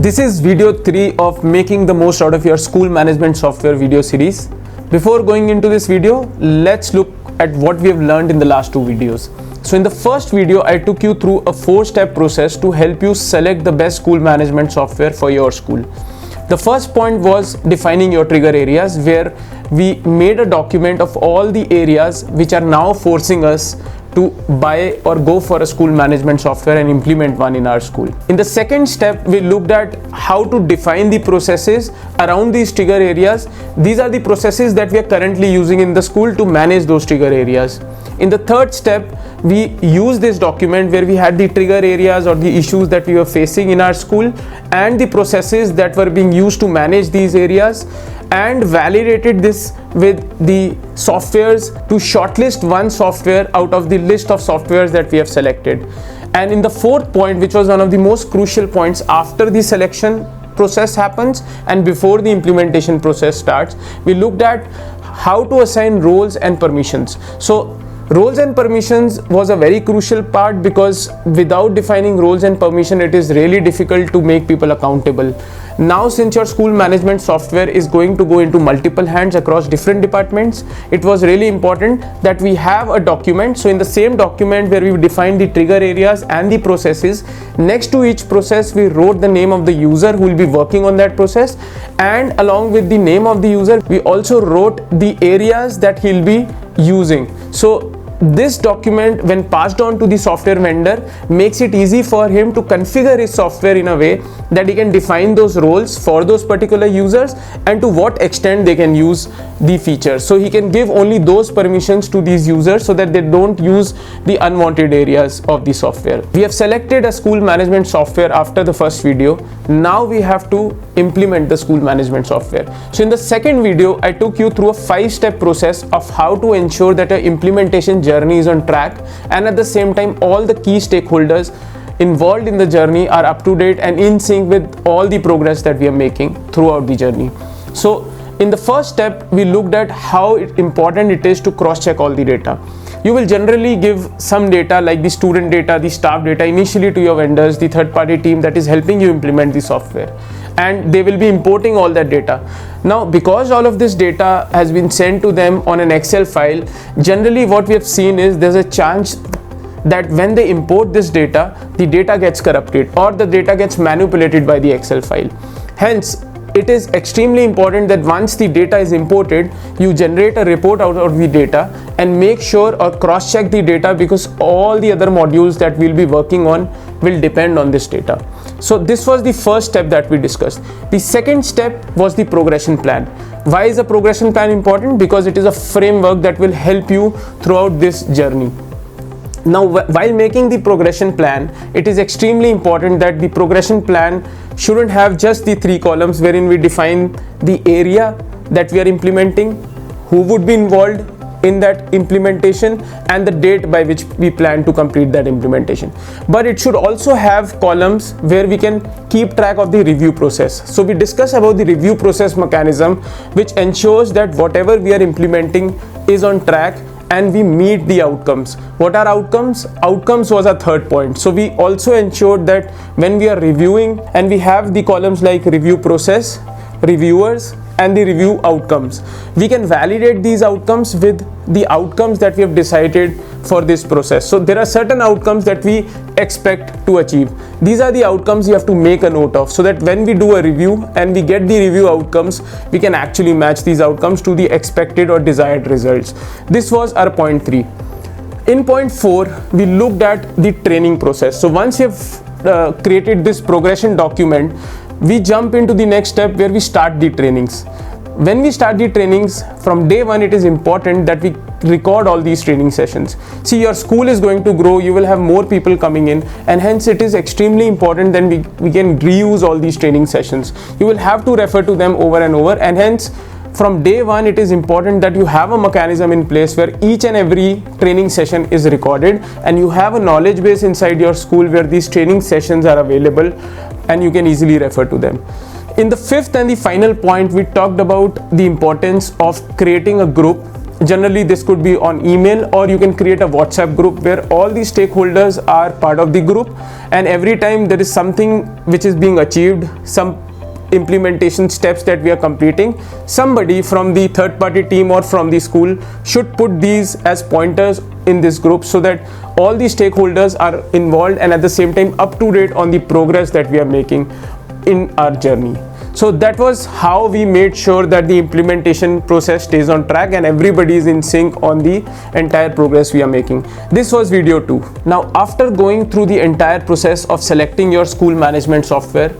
This is video 3 of making the most out of your school management software video series. Before going into this video, let's look at what we have learned in the last two videos. So in the first video, I took you through a 4-step process to help you select the best school management software for your school. The first point was defining your trigger areas, where we made a document of all the areas which are now forcing us to buy or go for a school management software and implement one in our school. In the second step, we looked at how to define the processes around these trigger areas. These are the processes that we are currently using in the school to manage those trigger areas. In the third step, we used this document where we had the trigger areas or the issues that we were facing in our school and the processes that were being used to manage these areas, and validated this with the softwares to shortlist one software out of the list of softwares that we have selected. And in the fourth point, which was one of the most crucial points after the selection process happens and before the implementation process starts, we looked at how to assign roles and permissions. So roles and permissions was a very crucial part, because without defining roles and permission, it is really difficult to make people accountable. Now, since your school management software is going to go into multiple hands across different departments, it was really important that we have a document. So in the same document where we defined the trigger areas and the processes, next to each process we wrote the name of the user who will be working on that process, and along with the name of the user we also wrote the areas that he'll be using. So this document, when passed on to the software vendor, makes it easy for him to configure his software in a way that he can define those roles for those particular users and to what extent they can use the features. So he can give only those permissions to these users so that they don't use the unwanted areas of the software. We have selected a school management software after the first video. Now we have to implement the school management software. So in the second video, I took you through a 5-step process of how to ensure that your implementation journey is on track, and at the same time all the key stakeholders involved in the journey are up to date and in sync with all the progress that we are making throughout the journey. So in the first step, we looked at how important it is to cross-check all the data. You will generally give some data like the student data, the staff data initially to your vendors, the third-party team that is helping you implement the software, and they will be importing all that data. Now, because all of this data has been sent to them on an Excel file, generally what we have seen is there's a chance that when they import this data, the data gets corrupted or the data gets manipulated by the Excel file. Hence, it is extremely important that once the data is imported, you generate a report out of the data and make sure or cross-check the data, because all the other modules that we'll be working on will depend on this data. So this was the first step that we discussed. The second step was the progression plan. Why is a progression plan important? Because it is a framework that will help you throughout this journey. Now, while making the progression plan, it is extremely important that the progression plan shouldn't have just the 3 columns wherein we define the area that we are implementing, who would be involved in that implementation, and the date by which we plan to complete that implementation. But it should also have columns where we can keep track of the review process. So we discuss about the review process mechanism, which ensures that whatever we are implementing is on track and we meet the outcomes. What are outcomes? Outcomes was our third point. So we also ensured that when we are reviewing, and we have the columns like review process, reviewers, and the review outcomes, we can validate these outcomes with the outcomes that we have decided for this process. So there are certain outcomes that we expect to achieve. These are the outcomes you have to make a note of, so that when we do a review and we get the review outcomes, we can actually match these outcomes to the expected or desired results. This was our point 3. In point 4, we looked at the training process. So once you have created this progression document, we jump into the next step where we start the trainings. When we start the trainings, from day 1, it is important that we record all these training sessions. See, your school is going to grow, you will have more people coming in, and hence it is extremely important that we can reuse all these training sessions. You will have to refer to them over and over, and hence from day 1, it is important that you have a mechanism in place where each and every training session is recorded, and you have a knowledge base inside your school where these training sessions are available and you can easily refer to them. In the 5th and the final point, we talked about the importance of creating a group Generally this could be on email, or you can create a WhatsApp group where all the stakeholders are part of the group, and every time there is something which is being achieved, some implementation steps that we are completing, somebody from the third party team or from the school should put these as pointers in this group, so that all the stakeholders are involved and at the same time up to date on the progress that we are making in our journey. So that was how we made sure that the implementation process stays on track and everybody is in sync on the entire progress we are making. This was video 2. Now, after going through the entire process of selecting your school management software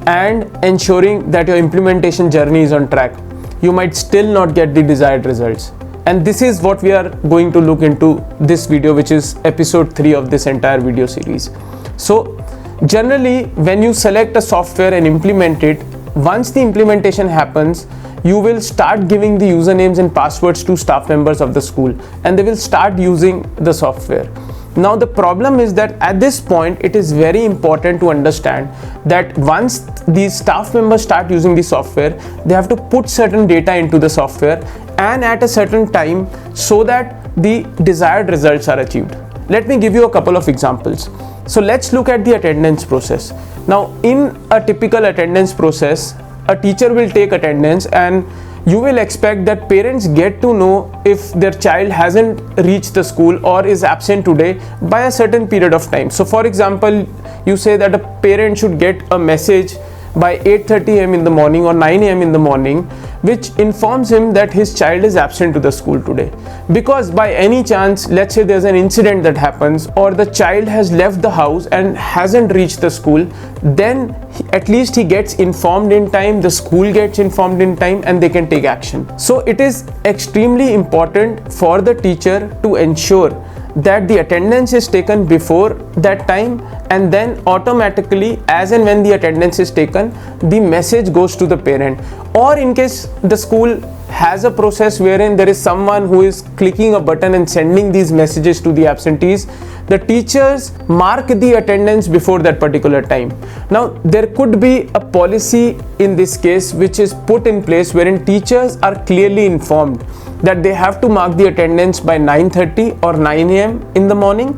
and ensuring that your implementation journey is on track, you might still not get the desired results. And this is what we are going to look into this video, which is episode 3 of this entire video series. So generally, when you select a software and implement it, once the implementation happens, you will start giving the usernames and passwords to staff members of the school, and they will start using the software. Now the problem is that at this point it is very important to understand that once these staff members start using the software, they have to put certain data into the software and at a certain time, so that the desired results are achieved. Let me give you a couple of examples. So let's look at the attendance process. Now in a typical attendance process, a teacher will take attendance, and you will expect that parents get to know if their child hasn't reached the school or is absent today by a certain period of time. So for example, you say that a parent should get a message by 8:30 a.m. in the morning or 9 a.m. in the morning, which informs him that his child is absent to the school today. Because by any chance, let's say there's an incident that happens, or the child has left the house and hasn't reached the school, then at least he gets informed in time, the school gets informed in time, and they can take action. So it is extremely important for the teacher to ensure that the attendance is taken before that time, and then automatically, as and when the attendance is taken, the message goes to the parent. Or in case the school has a process wherein there is someone who is clicking a button and sending these messages to the absentees, the teachers mark the attendance before that particular time. Now there could be a policy in this case which is put in place wherein teachers are clearly informed that they have to mark the attendance by 9:30 or 9 a.m. in the morning.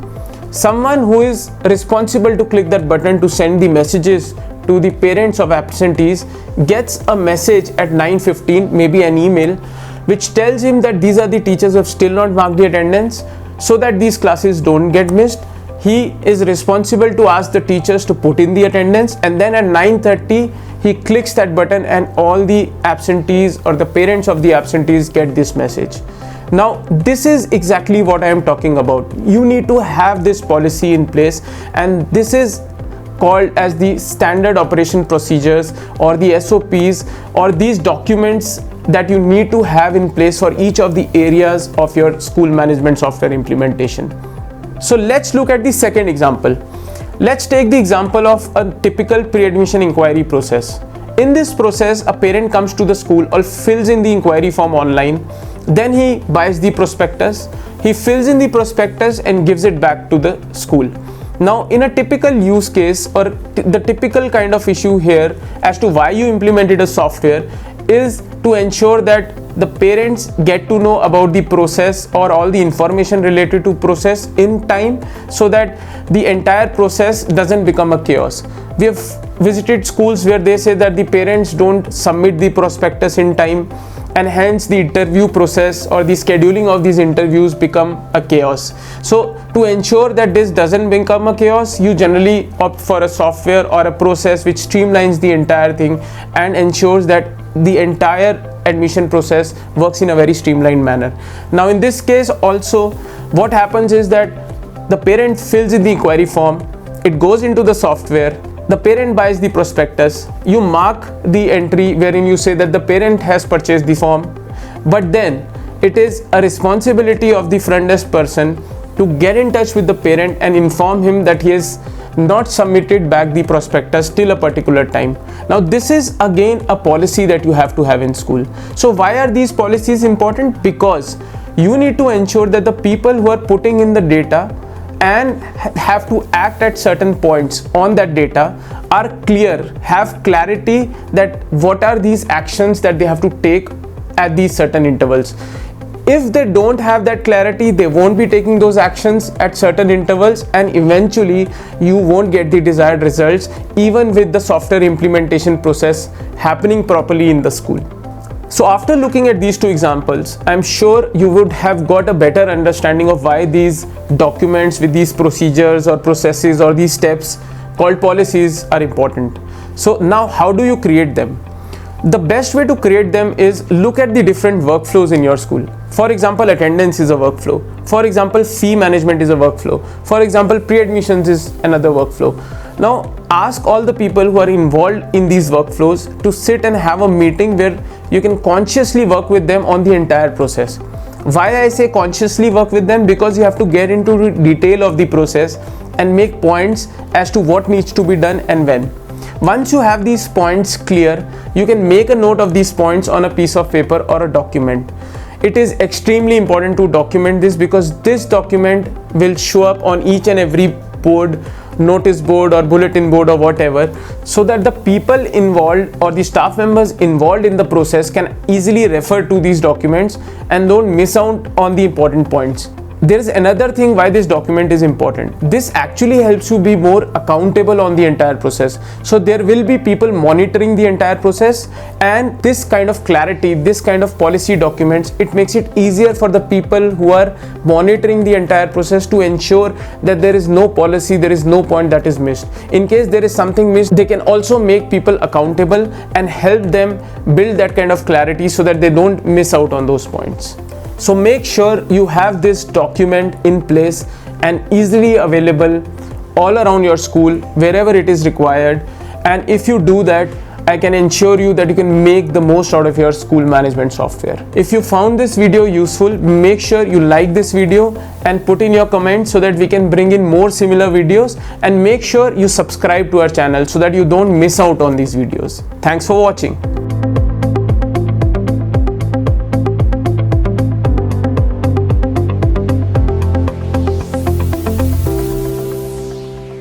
Someone who is responsible to click that button to send the messages to the parents of absentees gets a message at 9:15, maybe an email, which tells him that these are the teachers who have still not marked the attendance, so that these classes don't get missed. He is responsible to ask the teachers to put in the attendance, and then at 9:30 he clicks that button and all the absentees or the parents of the absentees get this message. Now this is exactly what I am talking about. You need to have this policy in place, and this is called as the standard operation procedures or the SOPs, or these documents that you need to have in place for each of the areas of your school management software implementation. So let's look at the second example. Let's take the example of a typical pre-admission inquiry process. In this process, a parent comes to the school or fills in the inquiry form online. Then he buys the prospectus. He fills in the prospectus and gives it back to the school. Now, in a typical use case, or the typical kind of issue here as to why you implemented a software is to ensure that the parents get to know about the process or all the information related to process in time, so that the entire process doesn't become a chaos. We have visited schools where they say that the parents don't submit the prospectus in time, and hence the interview process or the scheduling of these interviews become a chaos. So to ensure that this doesn't become a chaos, you generally opt for a software or a process which streamlines the entire thing and ensures that the entire admission process works in a very streamlined manner. Now in this case also, what happens is that the parent fills in the inquiry form, it goes into the software, the parent buys the prospectus, you mark the entry wherein you say that the parent has purchased the form, but then it is a responsibility of the front desk person to get in touch with the parent and inform him that he has not submitted back the prospectus till a particular time. Now this is again a policy that you have to have in school. So why are these policies important? Because you need to ensure that the people who are putting in the data and have to act at certain points on that data are clear, have clarity that what are these actions that they have to take at these certain intervals. If they don't have that clarity, they won't be taking those actions at certain intervals, and eventually you won't get the desired results even with the software implementation process happening properly in the school. So after looking at these two examples, I'm sure you would have got a better understanding of why these documents with these procedures or processes or these steps called policies are important. So now how do you create them? The best way to create them is look at the different workflows in your school. For example, attendance is a workflow. For example, fee management is a workflow. For example, pre-admissions is another workflow. Now ask all the people who are involved in these workflows to sit and have a meeting where you can consciously work with them on the entire process. Why I say consciously work with them? Because you have to get into the detail of the process and make points as to what needs to be done and when. Once you have these points clear, you can make a note of these points on a piece of paper or a document. It is extremely important to document this because this document will show up on each and every board, notice board or bulletin board or whatever, so that the people involved or the staff members involved in the process can easily refer to these documents and don't miss out on the important points. There is another thing why this document is important. This actually helps you be more accountable on the entire process. So there will be people monitoring the entire process, and this kind of clarity, this kind of policy documents, it makes it easier for the people who are monitoring the entire process to ensure that there is no policy, there is no point that is missed. In case there is something missed, they can also make people accountable and help them build that kind of clarity so that they don't miss out on those points. So make sure you have this document in place and easily available all around your school, wherever it is required. And if you do that, I can ensure you that you can make the most out of your school management software. If you found this video useful, make sure you like this video and put in your comments so that we can bring in more similar videos, and make sure you subscribe to our channel so that you don't miss out on these videos. Thanks for watching.